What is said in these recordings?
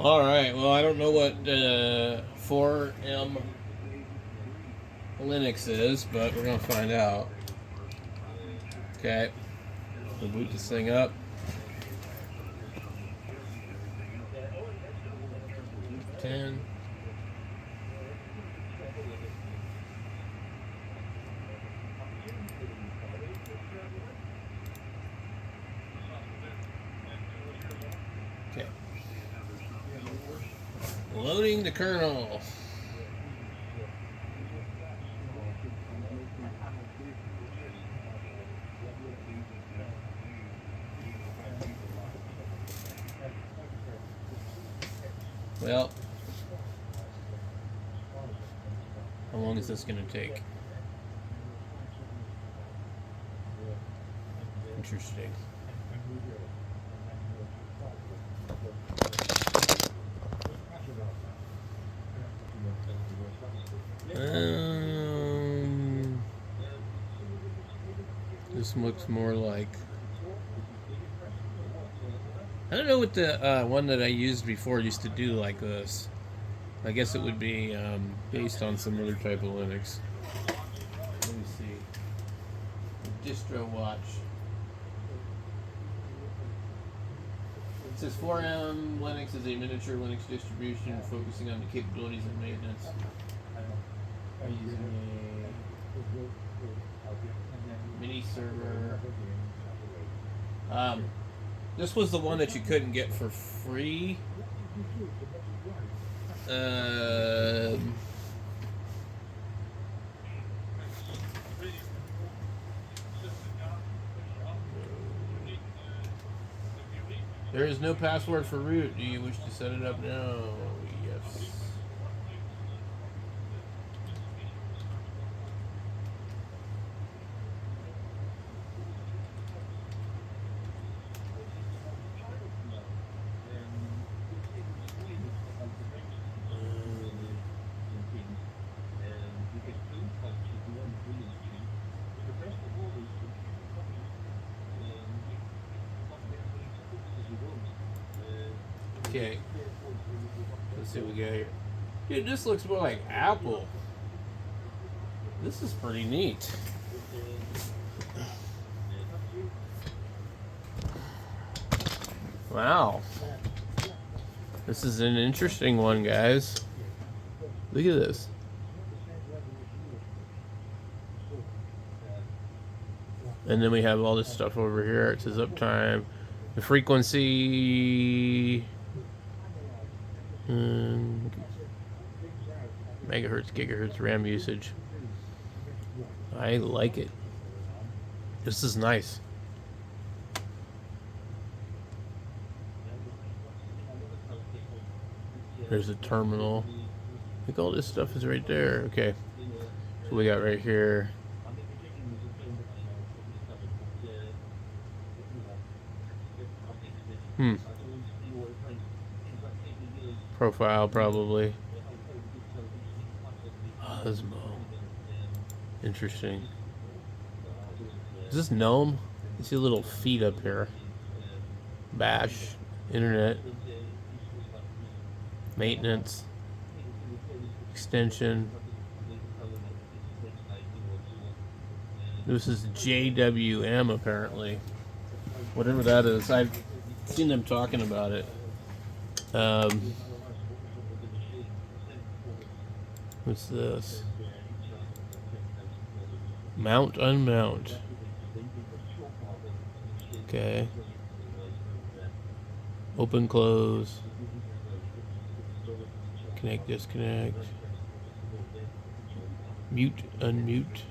Alright, well, I don't know what 4MLinux is, but we're going to find out. Okay. We'll boot this thing up. Ten. Okay. Loading the kernel. Well, how long is this going to take? Interesting. This looks more like... I don't know what the one that I used before used to do like this. I guess it would be based on some other type of Linux. Let me see. Distro watch. It says 4MLinux is a miniature Linux distribution focusing on the capabilities and maintenance. I'm using a mini server. This was the one that you couldn't get for free. There is no password for root. Do you wish to set it up now? Yes. Okay. Let's see what we got here. Dude, this looks more like Apple. This is pretty neat. Wow. This is an interesting one, guys. Look at this. And then we have all this stuff over here. It says uptime, the frequency, megahertz, gigahertz, RAM usage. I like it. This is nice. There's a terminal. I think all this stuff is right there. Okay. So we got right here. Profile, probably. Osmo. Interesting. Is this GNOME? You see little feet up here. Bash. Internet. Maintenance. Extension. This is JWM, apparently. Whatever that is. I've seen them talking about it. What's this? Mount, unmount. Okay. Open, close. Connect, disconnect. Mute, unmute.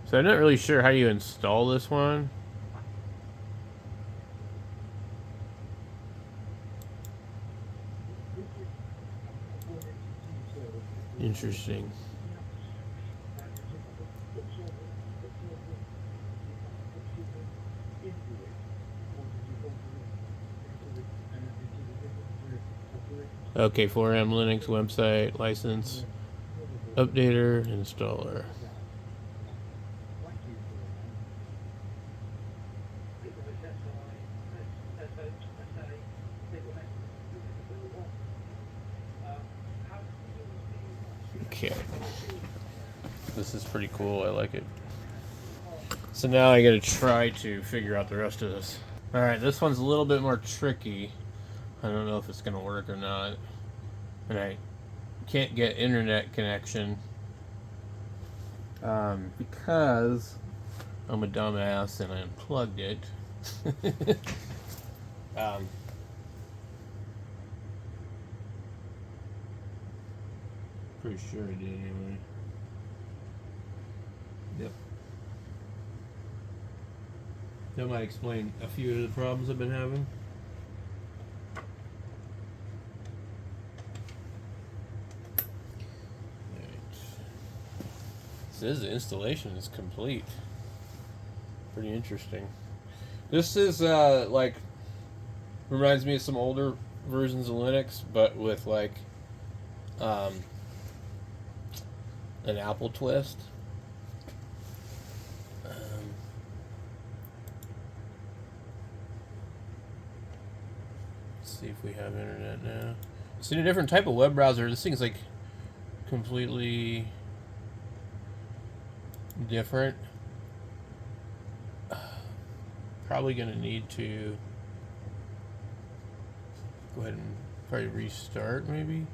So I'm not really sure how you install this one. Interesting. Okay, 4MLinux website, license, updater, installer. This is pretty cool. I like it. So now I gotta try to figure out the rest of this. Alright, this one's a little bit more tricky. I don't know if it's gonna work or not. And I can't get internet connection because I'm a dumbass and I unplugged it. Pretty sure I did anyway. Yep. That might explain a few of the problems I've been having. Says the installation is complete. Pretty interesting. This is like reminds me of some older versions of Linux, but with like an Apple twist. Let's see if we have internet now. It's in a different type of web browser. This thing's like completely different. Probably gonna need to go ahead and probably restart maybe.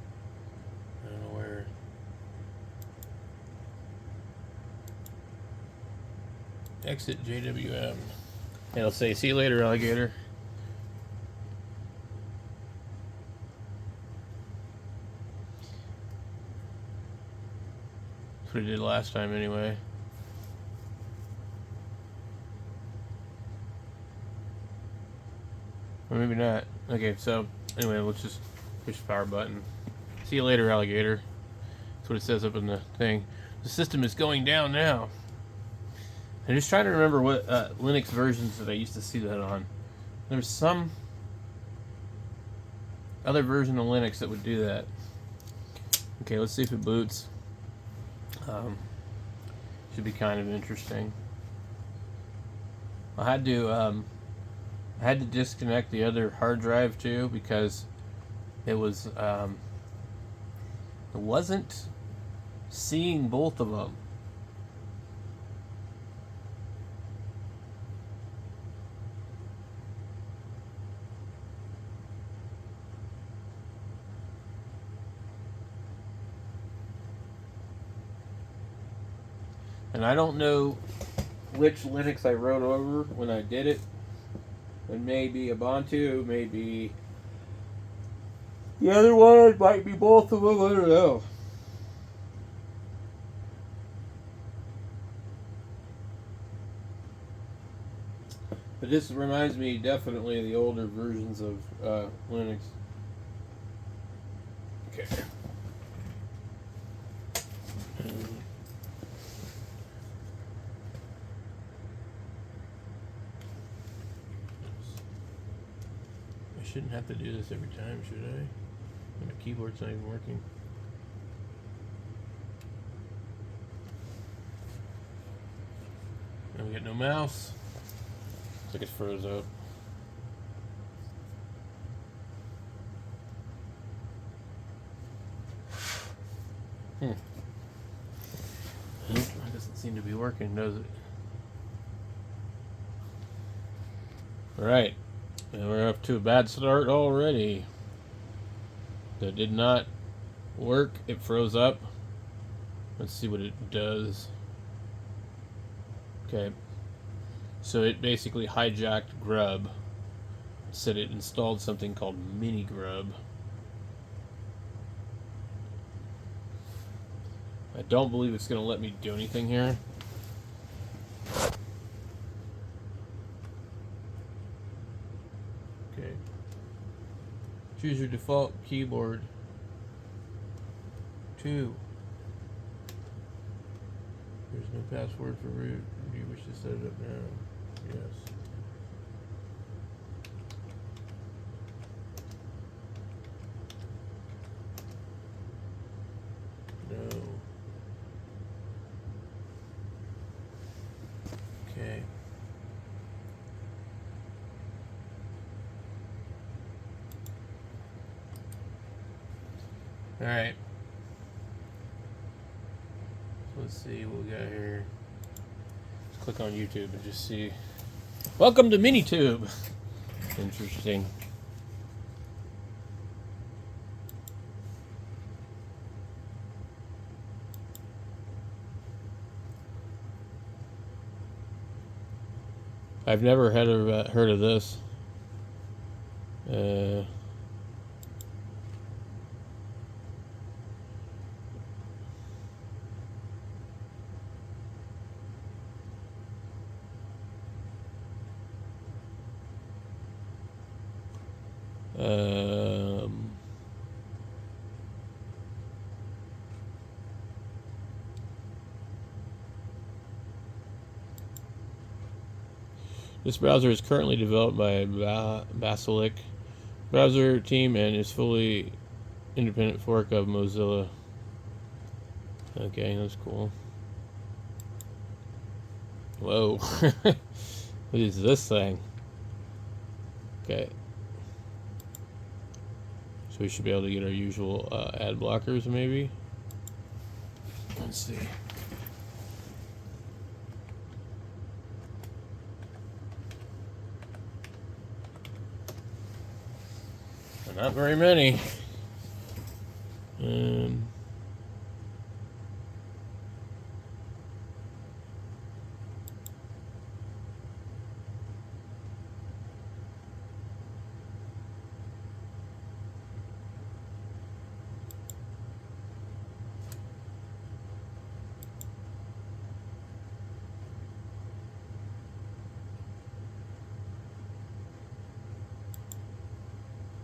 I don't know where. Exit JWM. And it'll say, see you later, alligator. That's what I did last time anyway. Or maybe not. Okay, so anyway, let's just push the power button. See you later, alligator. That's what it says up in the thing. The system is going down now. I'm just trying to remember what Linux versions that I used to see that on. There's some other version of Linux that would do that. Okay, let's see if it boots. Should be kind of interesting. I had to disconnect the other hard drive too because it was it wasn't seeing both of them. And I don't know which Linux I wrote over when I did it. It may be Ubuntu, maybe the other one, might be both of them, I don't know. But this reminds me definitely of the older versions of Linux. Okay. I shouldn't have to do this every time, should I? My keyboard's not even working. And we got no mouse. Looks like it froze up. It doesn't seem to be working, does it? Alright. And we're off to a bad start already. That did not work. It froze up. Let's see what it does. Okay. So it basically hijacked Grub. Said it installed something called Mini Grub. I don't believe it's going to let me do anything here. Okay. Choose your default keyboard. 2. There's no password for root. Do you wish to set it up now? Yes. No. Okay. All right. So let's see what we got here. Let's click on YouTube and just see. Welcome to Minitube. Interesting. I've never heard of this. This browser is currently developed by Basilic browser team and is fully independent fork of Mozilla. Okay, that's cool. Whoa. What is this thing? Okay. So we should be able to get our usual ad blockers, maybe. Let's see. Not very many.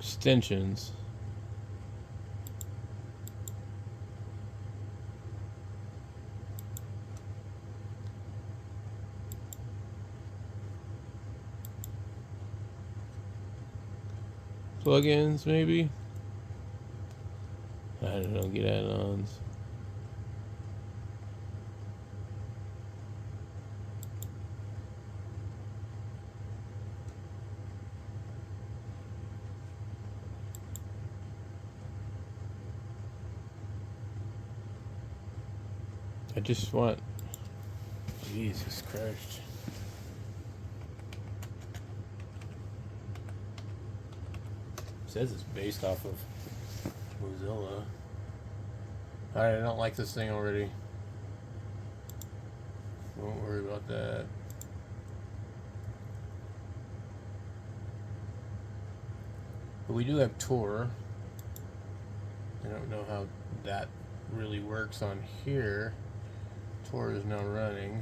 Extensions. Plugins, maybe? I don't know, get add-ons. I just want... Jesus Christ. It says it's based off of Mozilla. Alright, I don't like this thing already. Won't worry about that. But we do have Tor. I don't know how that really works on here. Tor is now running.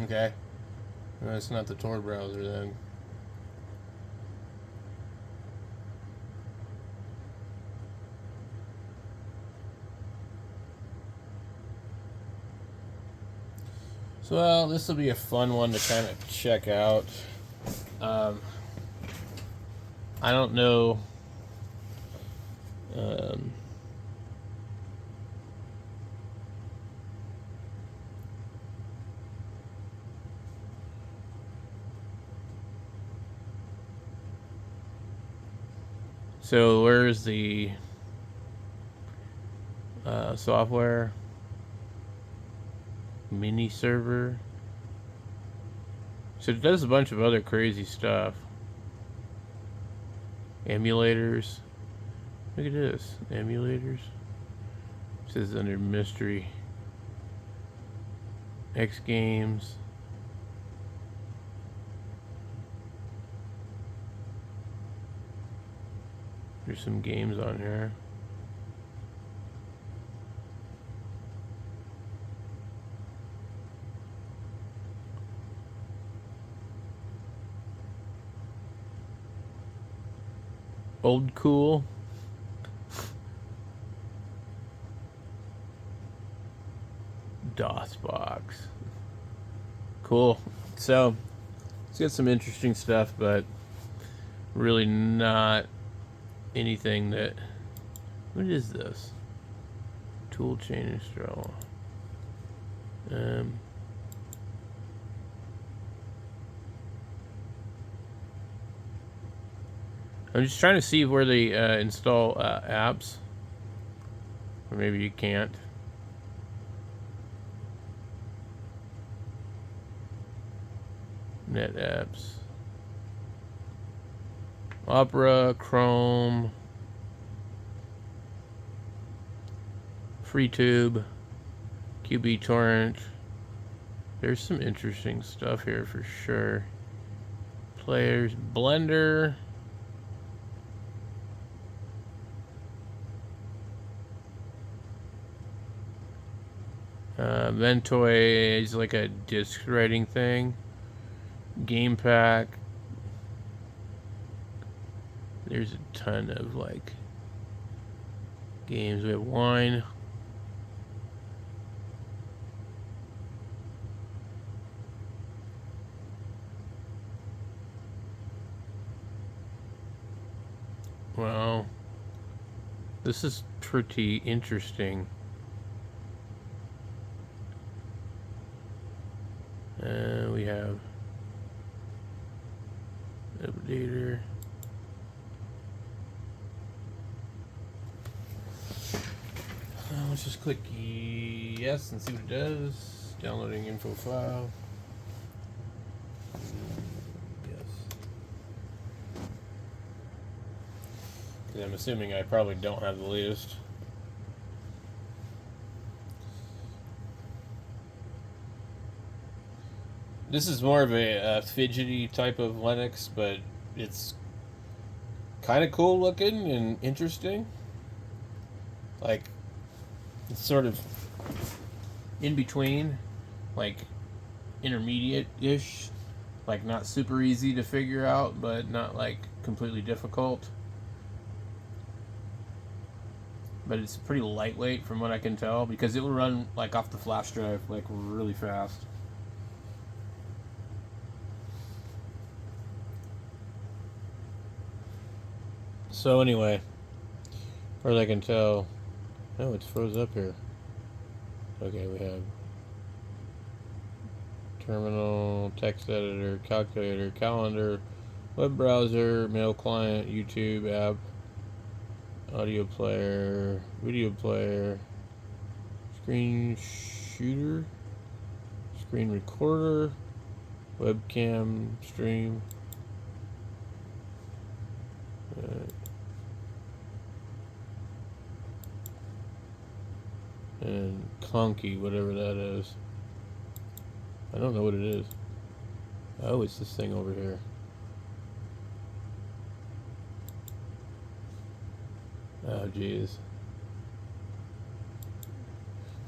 Okay. Well, it's not the Tor browser then. So, well, this will be a fun one to kind of check out. I don't know. So where's the software? Mini server. So it does a bunch of other crazy stuff. Emulators. Look at this. Emulators. It says under mystery. X games. There's some games on here. Old cool. DOSBox. Cool. So it's got some interesting stuff, but really not anything that... What is this? Tool chain install. I'm just trying to see where they install apps. Or maybe you can't. Net apps. Opera, Chrome, FreeTube, QB-torrent. There's some interesting stuff here for sure. Players, Blender. Ventoy is like a disk writing thing. Game Pack. There's a ton of like games. We have Wine. Well, this is pretty interesting. We have updater. Let's just click yes and see what it does. Downloading info file. Yes. Because I'm assuming I probably don't have the latest. This is more of a fidgety type of Linux, but it's kind of cool looking and interesting. Like, it's sort of in between, like intermediate-ish, like not super easy to figure out, but not like completely difficult. But it's pretty lightweight from what I can tell, because it will run like off the flash drive like really fast. So anyway, as far as I can tell, oh, it's froze up here. Okay, we have terminal, text editor, calculator, calendar, web browser, mail client, YouTube app, audio player, video player, screen shooter, screen recorder, webcam stream. And clunky, whatever that is. I don't know what it is. Oh, it's this thing over here. Oh, jeez.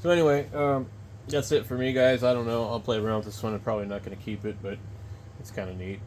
So anyway, that's it for me, guys. I don't know. I'll play around with this one. I'm probably not going to keep it, but it's kind of neat.